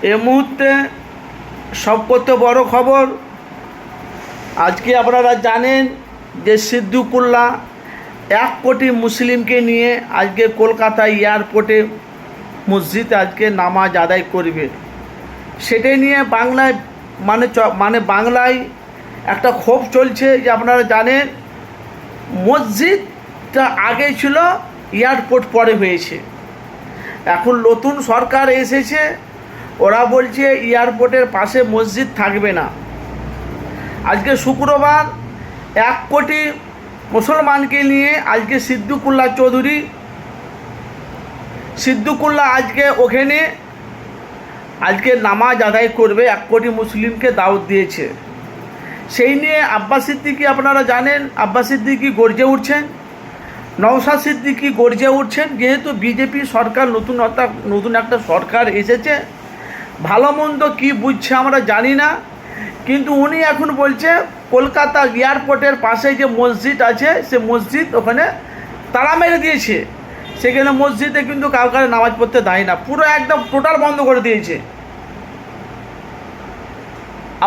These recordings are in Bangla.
এই মুহূর্তে সবথেকে বড় খবর, আজকে আপনারা জানেন যে সিদ্দিকুল্লাহ 1 কোটি মুসলিমকে নিয়ে আজকে কলকাতা এয়ারপোর্টে মসজিদে আজকে নামাজ আদায় করবে। সেটাই নিয়ে বাংলায় বাংলায় একটা ক্ষোভ চলছে যে আপনারা জানেন মসজিদটা আগে ছিল, এয়ারপোর্ট পরে হয়েছে। এখন নতুন সরকার এসেছে, ওরা বলছে এয়ারপোর্টের পাশে মসজিদ থাকবে না। আজকে শুক্রবার 1 কোটি মুসলমানকে নিয়ে আজকে সিদ্দিকুল্লাহ আজকে ওখানে আজকে নামাজ আদায় করবে। 1 কোটি মুসলিমকে দাওয়াত দিয়েছে। সেই নিয়ে আব্বাস সিদ্দিকী, আপনারা জানেন আব্বাস সিদ্দিকী গর্জে উঠছেন, নওশাদ সিদ্দিকী গর্জে উঠছেন। যেহেতু বিজেপি সরকার নতুন একটা সরকার এসেছে, ভালো মন্দ কী বুঝছে আমরা জানি না, কিন্তু উনি এখন বলছে কলকাতা এয়ারপোর্টের পাশে যে মসজিদ আছে সে মসজিদ ওখানে তালা মেরে দিয়েছে। সেখানে মসজিদে কিন্তু কাউকে নামাজ পড়তে দেয় না, পুরো একদম টোটাল বন্ধ করে দিয়েছে।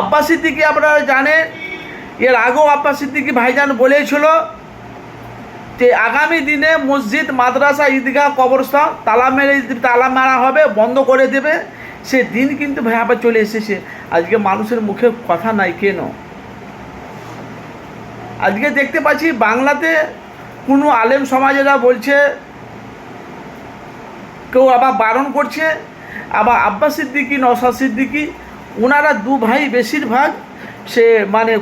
আব্বাস সিদ্দিকী আপনারা জানেন, এর আগেও আব্বাস সিদ্দিকী ভাইজান বলেছিল যে আগামী দিনে মসজিদ, মাদ্রাসা, ঈদগাহ, কবরস্থান তালা মারা হবে, বন্ধ করে দেবে। সে দিন কিন্তু ভাই আবার চলে এসেছে। আজকে মানুষের মুখে কথা নাই কেন? আজকে দেখতে পাচ্ছি বাংলাতে কোনো আলেম সমাজেরা বলছে, কেউ আবার বারণ করছে। আবার আব্বাস সিদ্দিকী, নওশাদ সিদ্দিকী, ওনারা 2 ভাই বেশিরভাগ সে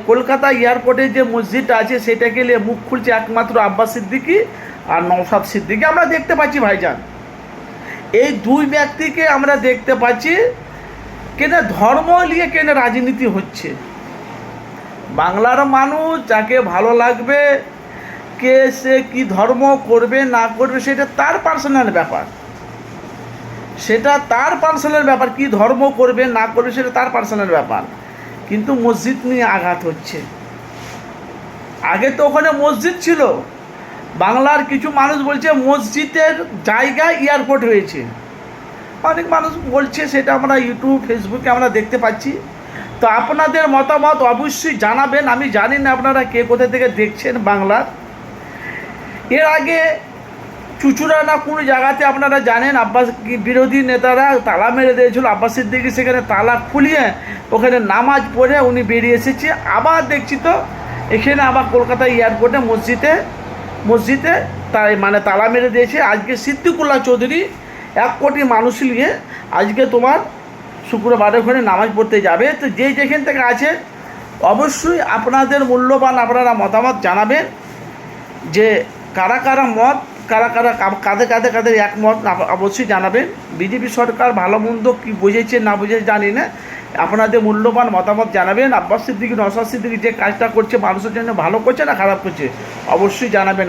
কলকাতা এয়ারপোর্টে যে মসজিদটা আছে সেটাকে নিয়ে মুখ খুলছে একমাত্র আব্বাস সিদ্দিকী আর নওশাদ সিদ্দিকী। আমরা দেখতে পাচ্ছি ভাইজান, এই 2 ব্যক্তিকে আমরা দেখতে পাচ্ছি কেন ধর্ম নিয়ে কেন রাজনীতি হচ্ছে। বাংলার মানুষ যাকে ভালো লাগবে, কে সে কি ধর্ম করবে না করবে সেটা তার পার্সোনাল ব্যাপার, কি ধর্ম করবে না করবে সেটা তার পার্সোনাল ব্যাপার। কিন্তু মসজিদ নিয়ে আঘাত হচ্ছে। আগে তো ওখানে মসজিদ ছিল, বাংলার কিছু মানুষ বলছে মসজিদের জায়গায় এয়ারপোর্ট হয়েছে। অনেক মানুষ বলছে, সেটা আমরা ইউটিউব, ফেসবুকে আমরা দেখতে পাচ্ছি। তো আপনাদের মতামত অবশ্যই জানাবেন। আমি জানি না আপনারা কে কোথা থেকে দেখছেন বাংলার। এর আগে চুচুড়া না কোনো জায়গাতে আপনারা জানেন আব্বাস বিরোধী নেতারা তালা মেরে দিয়েছিল, আব্বাস সিদ্দিকী সেখানে তালা খুলিয়ে ওখানে নামাজ পড়ে উনি বেরিয়ে এসেছে। আবার দেখছি তো এখানে আবার কলকাতা এয়ারপোর্টে মসজিদে তালা মেরে দিয়েছে। আজকে সিদ্দিকুল্লাহ চৌধুরী 1 কোটি মানুষ নিয়ে আজকে তোমার শুক্রবারে ওখানে নামাজ পড়তে যাবে। তো যেখান থেকে আছে অবশ্যই আপনাদের মূল্যবান আপনারা মতামত জানাবেন যে কারা মত, কাদের একমত অবশ্যই জানাবেন। বিজেপি সরকার ভালো মন্দ কী বুঝেছে না বুঝেছে জানি না, আপনাদের মূল্যবান মতামত জানাবেন। আব্বাস সিদ্দিকী, নওশাদ সিদ্দিকী যে কাজটা করছে মানুষের জন্য ভালো করছে না খারাপ করছে অবশ্যই জানাবেন।